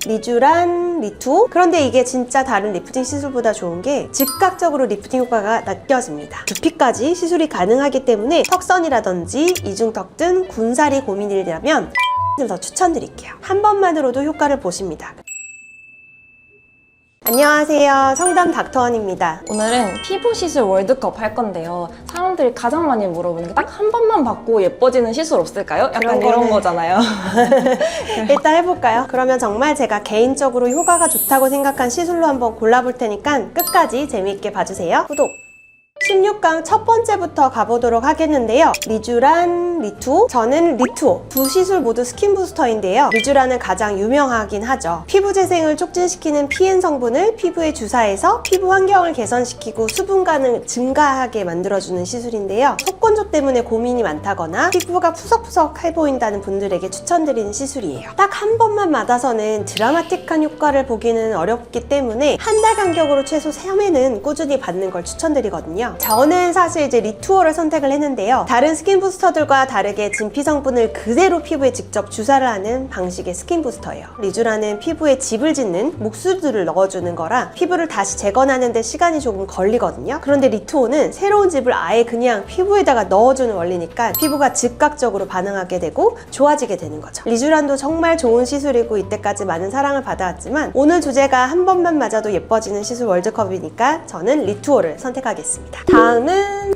리쥬란, 리투오. 그런데 이게 진짜 다른 리프팅 시술보다 좋은 게 즉각적으로 리프팅 효과가 느껴집니다. 두피까지 시술이 가능하기 때문에 턱선이라든지 이중턱 등 군살이 고민이라면 더 추천드릴게요. 한 번만으로도 효과를 보십니다. 안녕하세요, 성담 닥터원입니다. 오늘은 피부 시술 월드컵 할 건데요. 사람들이 가장 많이 물어보는 게 딱 한 번만 받고 예뻐지는 시술 없을까요? 약간 이런 거잖아요. 일단 해볼까요? 그러면 정말 제가 개인적으로 효과가 좋다고 생각한 시술로 한번 골라볼 테니까 끝까지 재미있게 봐주세요. 구독! 16강 첫 번째부터 가보도록 하겠는데요. 리쥬란, 리투오. 저는 리투오. 두 시술 모두 스킨 부스터인데요. 리쥬란은 가장 유명하긴 하죠. 피부 재생을 촉진시키는 PN 성분을 피부에 주사해서 피부 환경을 개선시키고 수분감을 증가하게 만들어주는 시술인데요. 속건조 때문에 고민이 많다거나 피부가 푸석푸석해 보인다는 분들에게 추천드리는 시술이에요. 딱 한 번만 맞아서는 드라마틱한 효과를 보기는 어렵기 때문에 한 달 간격으로 최소 3회는 꾸준히 받는 걸 추천드리거든요. 저는 사실 이제 리투오를 선택을 했는데요. 다른 스킨 부스터들과 다르게 진피 성분을 그대로 피부에 직접 주사를 하는 방식의 스킨 부스터예요. 리쥬란은 피부에 짚을 짓는 목수들을 넣어주는 거라 피부를 다시 재건하는 데 시간이 조금 걸리거든요. 그런데 리투오는 새로운 짚을 아예 그냥 피부에다가 넣어주는 원리니까 피부가 즉각적으로 반응하게 되고 좋아지게 되는 거죠. 리쥬란도 정말 좋은 시술이고 이때까지 많은 사랑을 받아왔지만 오늘 주제가 한 번만 맞아도 예뻐지는 시술 월드컵이니까 저는 리투오를 선택하겠습니다. 다음은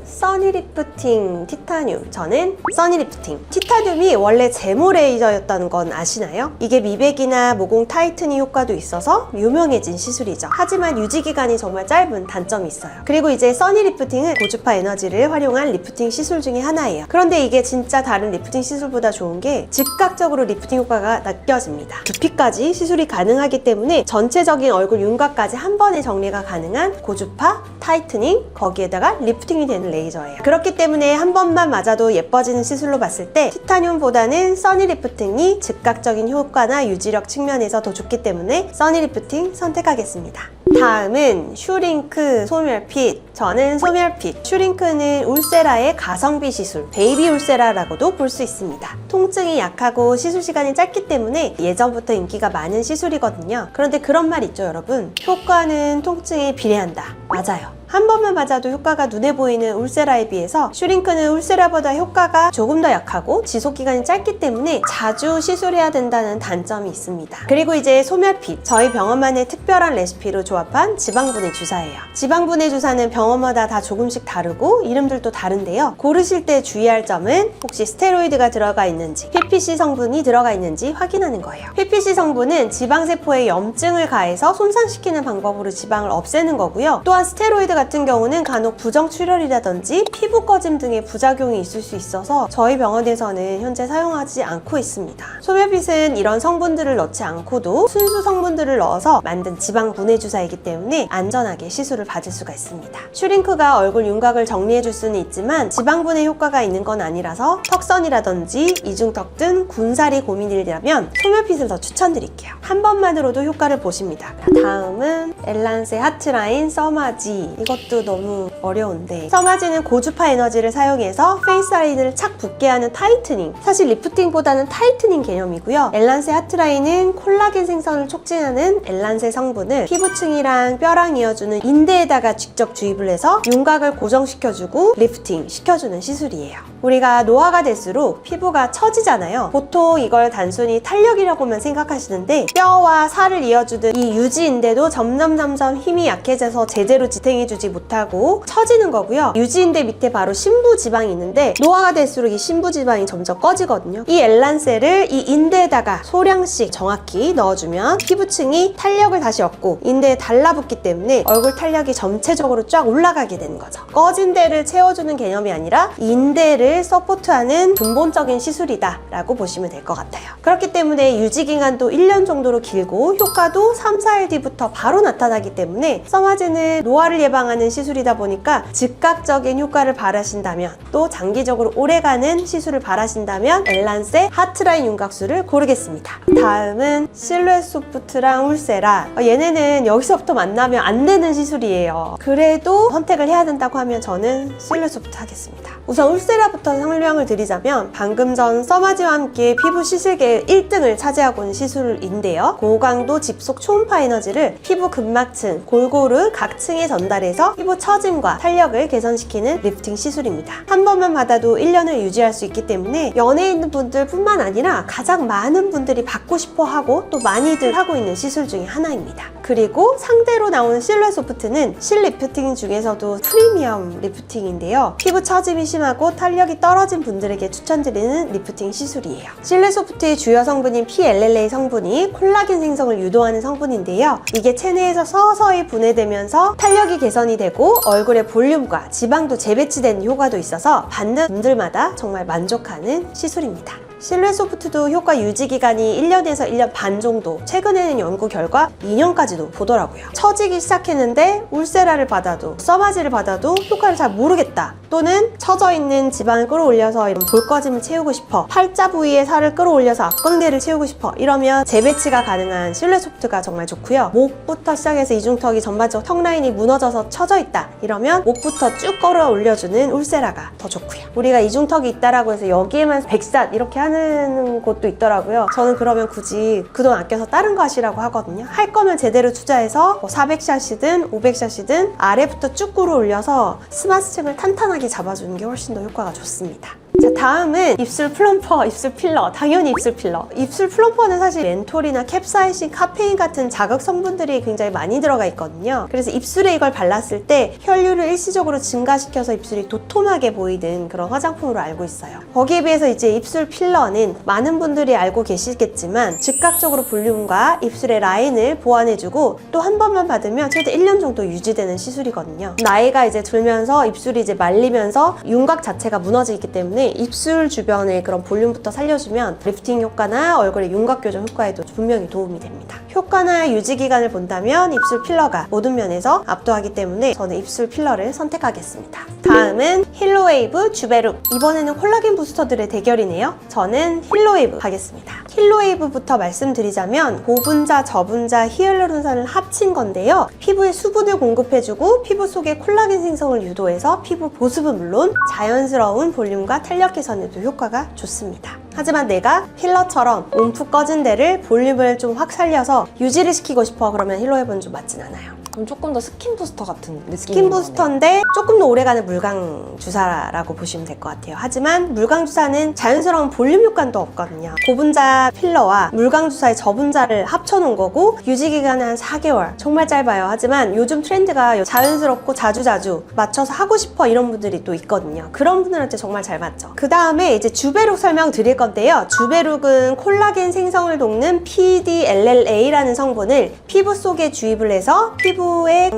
써니리프팅 티타늄. 저는 써니리프팅. 티타늄이 원래 제모 레이저였다는 건 아시나요? 이게 미백이나 모공 타이트닝 효과도 있어서 유명해진 시술이죠. 하지만 유지기간이 정말 짧은 단점이 있어요. 그리고 이제 써니리프팅은 고주파 에너지를 활용한 리프팅 시술 중에 하나예요. 그런데 이게 진짜 다른 리프팅 시술보다 좋은 게 즉각적으로 리프팅 효과가 느껴집니다. 두피까지 시술이 가능하기 때문에 전체적인 얼굴 윤곽까지 한 번에 정리가 가능한 고주파 타이트닝, 거기에다가 리프팅이 되는 레이저예요. 그렇기 때문에 한 번만 맞아도 예뻐지는 시술로 봤을 때 티타늄보다는 써니리프팅이 즉각적인 효과나 유지력 측면에서 더 좋기 때문에 써니리프팅 선택하겠습니다. 다음은 슈링크 소멸핏. 저는 소멸핏. 슈링크는 울세라의 가성비 시술, 베이비 울세라라고도 볼 수 있습니다. 통증이 약하고 시술 시간이 짧기 때문에 예전부터 인기가 많은 시술이거든요. 그런데 그런 말 있죠, 여러분. 효과는 통증에 비례한다. 맞아요. 한 번만 맞아도 효과가 눈에 보이는 울세라에 비해서 슈링크는 울세라보다 효과가 조금 더 약하고 지속기간이 짧기 때문에 자주 시술해야 된다는 단점이 있습니다. 그리고 이제 소멸핏. 저희 병원만의 특별한 레시피로 조합한 지방분해 주사예요. 지방분해 주사는 병원마다 다 조금씩 다르고 이름들도 다른데요. 고르실 때 주의할 점은 혹시 스테로이드가 들어가 있는지, PPC 성분이 들어가 있는지 확인하는 거예요. PPC 성분은 지방세포에 염증을 가해서 손상시키는 방법으로 지방을 없애는 거고요. 또한 스테로이드 같은 경우는 간혹 부정출혈이라든지 피부 꺼짐 등의 부작용이 있을 수 있어서 저희 병원에서는 현재 사용하지 않고 있습니다. 소멸핏은 이런 성분들을 넣지 않고도 순수 성분들을 넣어서 만든 지방 분해 주사이기 때문에 안전하게 시술을 받을 수가 있습니다. 슈링크가 얼굴 윤곽을 정리해줄 수는 있지만 지방 분해 효과가 있는 건 아니라서 턱선이라든지 이중턱 등 군살이 고민이라면 소멸핏을 더 추천드릴게요. 한 번만으로도 효과를 보십니다. 다음은 엘란세 하트라인 써마지. 이것도 너무 어려운데, 써마지는 고주파 에너지를 사용해서 페이스 라인을 착 붙게 하는 타이트닝. 사실 리프팅보다는 타이트닝 개념이고요. 엘란세 하트라인은 콜라겐 생성을 촉진하는 엘란세 성분을 피부층이랑 뼈랑 이어주는 인대에다가 직접 주입을 해서 윤곽을 고정시켜주고 리프팅 시켜주는 시술이에요. 우리가 노화가 될수록 피부가 처지잖아요. 보통 이걸 단순히 탄력이라고만 생각하시는데 뼈와 살을 이어주는 이 유지인대도 점점 힘이 약해져서 제대로 지탱해주지 못하고 처지는 거고요. 유지인대 밑에 바로 심부지방이 있는데 노화가 될수록 이 심부지방이 점점 꺼지거든요. 이 엘란세를 이 인대에다가 소량씩 정확히 넣어주면 피부층이 탄력을 다시 얻고 인대에 달라붙기 때문에 얼굴 탄력이 전체적으로 쫙 올라가게 되는 거죠. 꺼진 데를 채워주는 개념이 아니라 인대를 서포트하는 근본적인 시술이다 라고 보시면 될 것 같아요. 그렇기 때문에 유지기간도 1년 정도로 길고 효과도 3, 4일 뒤부터 바로 나타나기 때문에 써마지는 노화를 예방하는 예방하는 시술이다 보니까 즉각적인 효과를 바라신다면, 또 장기적으로 오래가는 시술을 바라신다면 엘란세 하트라인 윤곽술을 고르겠습니다. 다음은 실루엣 소프트랑 울세라. 얘네는 여기서부터 만나면 안 되는 시술이에요. 그래도 선택을 해야 된다고 하면 저는 실루엣 소프트 하겠습니다. 우선 울세라부터 설명을 드리자면, 방금 전 써마지와 함께 피부 시술계 1등을 차지하고 있는 시술인데요. 고강도 집속 초음파 에너지를 피부 근막층, 골고루 각 층에 전달해서 피부 처짐과 탄력을 개선시키는 리프팅 시술입니다. 한 번만 받아도 1년을 유지할 수 있기 때문에 연예인 분들 뿐만 아니라 가장 많은 분들이 받고 싶어 하고 또 많이들 하고 있는 시술 중에 하나입니다. 그리고 상대로 나오는 실루엣 소프트는 실 리프팅 중에서도 프리미엄 리프팅인데요. 피부 처짐이 심하고 탄력이 떨어진 분들에게 추천드리는 리프팅 시술이에요. 실루엣 소프트의 주요 성분인 PLLA 성분이 콜라겐 생성을 유도하는 성분인데요. 이게 체내에서 서서히 분해되면서 탄력이 개선이 되고 얼굴의 볼륨과 지방도 재배치되는 효과도 있어서 받는 분들마다 정말 만족하는 시술입니다. 실루엣 소프트도 효과 유지 기간이 1년에서 1년 반 정도, 최근에는 연구 결과 2년까지도 보더라고요. 처지기 시작했는데 울세라를 받아도 써마지를 받아도 효과를 잘 모르겠다, 또는 처져 있는 지방을 끌어올려서 이런 볼꺼짐을 채우고 싶어, 팔자 부위에 살을 끌어올려서 앞광대를 채우고 싶어, 이러면 재배치가 가능한 실루엣 소프트가 정말 좋고요. 목부터 시작해서 이중턱이 전반적으로 턱 라인이 무너져서 처져 있다, 이러면 목부터 쭉 끌어올려주는 울세라가 더 좋고요. 우리가 이중턱이 있다라고 해서 여기에만 백샷 이렇게 하는 곳도 있더라고요. 저는 그러면 굳이 그 돈 아껴서 다른 거 하시라고 하거든요. 할 거면 제대로 투자해서 400샷이든 500샷이든 아래부터 쭉 끌어올려서 스마스층을 탄탄하게 잡아주는 게 훨씬 더 효과가 좋습니다. 자, 다음은 입술 플럼퍼, 입술 필러. 당연히 입술 필러. 입술 플럼퍼는 사실 멘톨이나 캡사이신, 카페인 같은 자극 성분들이 굉장히 많이 들어가 있거든요. 그래서 입술에 이걸 발랐을 때 혈류를 일시적으로 증가시켜서 입술이 도톰하게 보이는 그런 화장품으로 알고 있어요. 거기에 비해서 이제 입술 필러는 많은 분들이 알고 계시겠지만 즉각적으로 볼륨과 입술의 라인을 보완해주고, 또 한 번만 받으면 최대 1년 정도 유지되는 시술이거든요. 나이가 이제 들면서 입술이 이제 말리면서 윤곽 자체가 무너지기 때문에 입술 주변의 그런 볼륨부터 살려주면 리프팅 효과나 얼굴의 윤곽 교정 효과에도 분명히 도움이 됩니다. 효과나 유지 기간을 본다면 입술 필러가 모든 면에서 압도하기 때문에 저는 입술 필러를 선택하겠습니다. 다음은 힐로웨이브 주베룩. 이번에는 콜라겐 부스터들의 대결이네요. 저는 힐로웨이브 가겠습니다. 힐로웨이브부터 말씀드리자면 고분자, 저분자, 히알루론산을 합친 건데요. 피부에 수분을 공급해주고 피부 속에 콜라겐 생성을 유도해서 피부 보습은 물론 자연스러운 볼륨과 탄력 개선에도 효과가 좋습니다. 하지만 내가 필러처럼 움푹 꺼진 데를 볼륨을 좀 확 살려서 유지를 시키고 싶어 그러면 힐로웨이브는 좀 맞진 않아요. 그럼 조금 더 스킨 부스터 같은 느낌인 스킨 부스터인데 조금 더 오래가는 물광 주사라고 보시면 될 것 같아요. 하지만 물광 주사는 자연스러운 볼륨 효과도 없거든요. 고분자 필러와 물광 주사의 저분자를 합쳐놓은 거고 유지 기간은 한 4개월. 정말 짧아요. 하지만 요즘 트렌드가 자연스럽고 자주자주 맞춰서 하고 싶어 이런 분들이 또 있거든요. 그런 분들한테 정말 잘 맞죠. 그 다음에 이제 주베룩 설명 드릴 건데요. 주베룩은 콜라겐 생성을 돕는 PDLLA라는 성분을 피부 속에 주입을 해서 피부의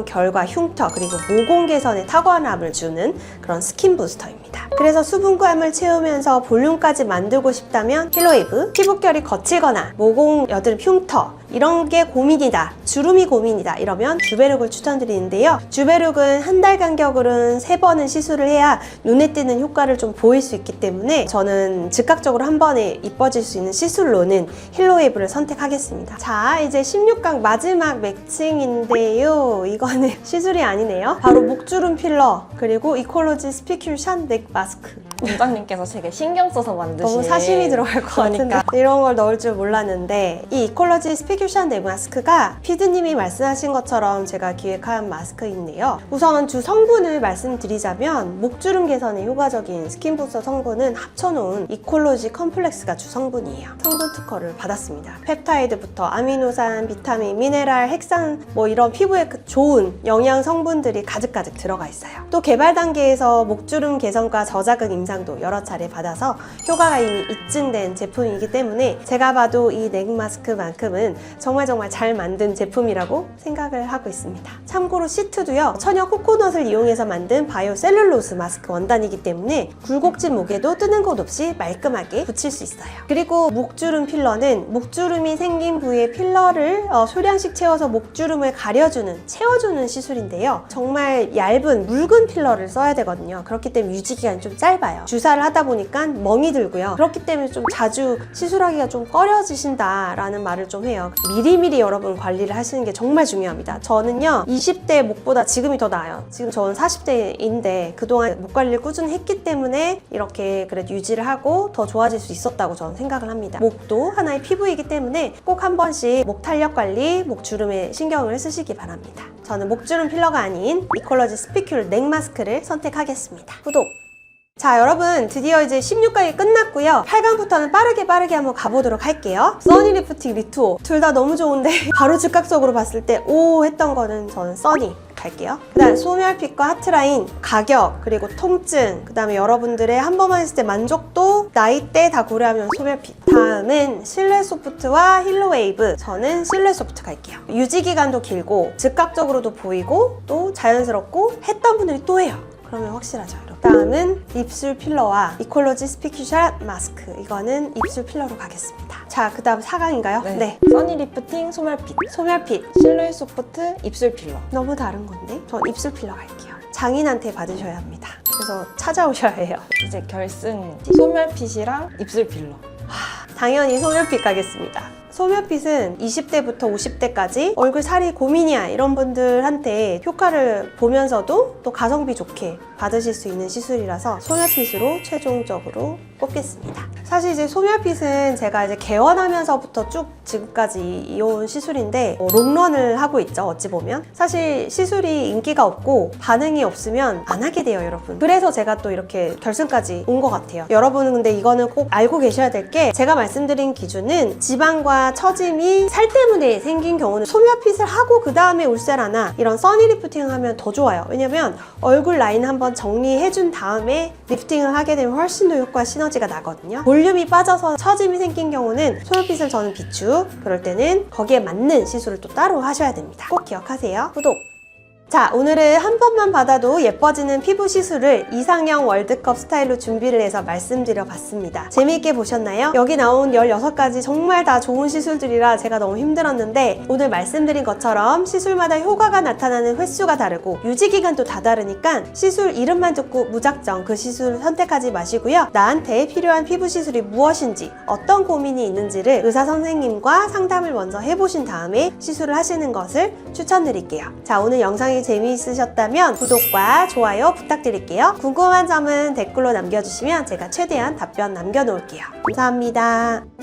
결과, 흉터, 그리고 모공 개선에 탁월함을 주는 그런 스킨 부스터입니다. 그래서 수분감을 채우면서 볼륨까지 만들고 싶다면 힐로웨이브, 피부결이 거칠거나 모공, 여드름, 흉터 이런 게 고민이다, 주름이 고민이다 이러면 주베룩을 추천드리는데요. 주베룩은 한 달 간격으로는 3번은 시술을 해야 눈에 띄는 효과를 좀 보일 수 있기 때문에 저는 즉각적으로 한 번에 이뻐질 수 있는 시술로는 힐로웨이브를 선택하겠습니다. 자, 이제 16강 마지막 매칭인데요. 이거는 시술이 아니네요. 바로 목주름 필러 그리고 이콜로지 스피큐션 넥 마스크. 원장님께서 되게 신경 써서 만드신 너무 사심이 들어갈 것 같은데 이런 걸 넣을 줄 몰랐는데, 이 이콜로지 스피큐션 넥 마스크가 피드님이 말씀하신 것처럼 제가 기획한 마스크인데요. 우선 주 성분을 말씀드리자면 목주름 개선에 효과적인 스킨 부스터 성분은 합쳐놓은 이콜로지 컴플렉스가 주 성분이에요. 성분 특허를 받았습니다. 펩타이드부터 아미노산, 비타민, 미네랄, 핵산 뭐 이런 피부에 좋은 영양 성분들이 가득가득 들어가 있어요. 또 개발 단계에서 목주름 개선과 저자극 임상 권장도 여러 차례 받아서 효과가 이미 입증된 제품이기 때문에 제가 봐도 이 넥 마스크만큼은 정말 잘 만든 제품이라고 생각을 하고 있습니다. 참고로 시트도요, 천연 코코넛을 이용해서 만든 바이오 셀룰로스 마스크 원단이기 때문에 굴곡진 목에도 뜨는 곳 없이 말끔하게 붙일 수 있어요. 그리고 목주름 필러는 목주름이 생긴 부위에 필러를 소량씩 채워서 목주름을 가려주는, 채워주는 시술인데요. 정말 얇은 묽은 필러를 써야 되거든요. 그렇기 때문에 유지기간이 좀 짧아요. 주사를 하다 보니까 멍이 들고요. 그렇기 때문에 좀 자주 시술하기가 좀 꺼려지신다라는 말을 좀 해요. 미리미리 여러분 관리를 하시는 게 정말 중요합니다. 저는요, 20대 목보다 지금이 더 나아요. 지금 저는 40대인데 그동안 목 관리를 꾸준히 했기 때문에 이렇게 그래도 유지를 하고 더 좋아질 수 있었다고 저는 생각을 합니다. 목도 하나의 피부이기 때문에 꼭 한 번씩 목 탄력 관리, 목 주름에 신경을 쓰시기 바랍니다. 저는 목주름 필러가 아닌 이퀄러지 스피큘 넥 마스크를 선택하겠습니다. 구독! 자, 여러분 드디어 이제 16강이 끝났고요. 8강부터는 빠르게 한번 가보도록 할게요. 써니 리프팅 리투오 둘 다 너무 좋은데 바로 즉각적으로 봤을 때 오 했던 거는 저는 써니 갈게요. 그 다음 소멸핏과 하트라인, 가격, 그리고 통증, 그 다음에 여러분들의 한 번만 했을 때 만족도, 나이대 다 고려하면 소멸핏. 다음은 실내 소프트와 힐로웨이브. 저는 실내 소프트 갈게요. 유지기간도 길고 즉각적으로도 보이고 또 자연스럽고 했던 분들이 또 해요. 그러면 확실하죠, 여러분. 다음은 입술 필러와 이퀄러지 스피큐샷 마스크. 이거는 입술 필러로 가겠습니다. 자, 그 다음 4강인가요? 네. 써니 리프팅 소멸핏, 소멸핏. 실루엣 소프트 입술 필러. 너무 다른 건데? 전 입술 필러 갈게요. 장인한테 받으셔야 합니다. 그래서 찾아오셔야 해요. 이제 결승 소멸핏이랑 입술 필러. 당연히 소멸핏 가겠습니다. 소멸핏은 20대부터 50대까지 얼굴 살이 고민이야 이런 분들한테 효과를 보면서도 또 가성비 좋게 받으실 수 있는 시술이라서 소멸핏으로 최종적으로 꼽겠습니다. 사실 이제 소멸핏은 제가 이제 개원하면서부터 쭉 지금까지 이어온 시술인데 롱런을 하고 있죠, 어찌 보면. 사실 시술이 인기가 없고 반응이 없으면 안 하게 돼요, 여러분. 그래서 제가 또 이렇게 결승까지 온 것 같아요. 여러분은 근데 이거는 꼭 알고 계셔야 될 게, 제가 말씀드린 기준은 지방과 처짐이 살 때문에 생긴 경우는 소멸핏을 하고 그 다음에 울세라나 이런 써니 리프팅을 하면 더 좋아요. 왜냐면 얼굴 라인 한번 정리해준 다음에 리프팅을 하게 되면 훨씬 더 효과 시너지가 나거든요. 볼륨이 빠져서 처짐이 생긴 경우는 소멸핏을 저는 비추. 그럴 때는 거기에 맞는 시술을 또 따로 하셔야 됩니다. 꼭 기억하세요. 구독! 자, 오늘은 한 번만 받아도 예뻐지는 피부 시술을 이상형 월드컵 스타일로 준비를 해서 말씀드려 봤습니다. 재미있게 보셨나요? 여기 나온 16가지 정말 다 좋은 시술들이라 제가 너무 힘들었는데, 오늘 말씀드린 것처럼 시술마다 효과가 나타나는 횟수가 다르고 유지기간도 다 다르니까 시술 이름만 듣고 무작정 그 시술을 선택하지 마시고요. 나한테 필요한 피부 시술이 무엇인지, 어떤 고민이 있는지를 의사 선생님과 상담을 먼저 해보신 다음에 시술을 하시는 것을 추천드릴게요. 자, 오늘 영상이 재미있으셨다면 구독과 좋아요 부탁드릴게요. 궁금한 점은 댓글로 남겨주시면 제가 최대한 답변 남겨놓을게요. 감사합니다.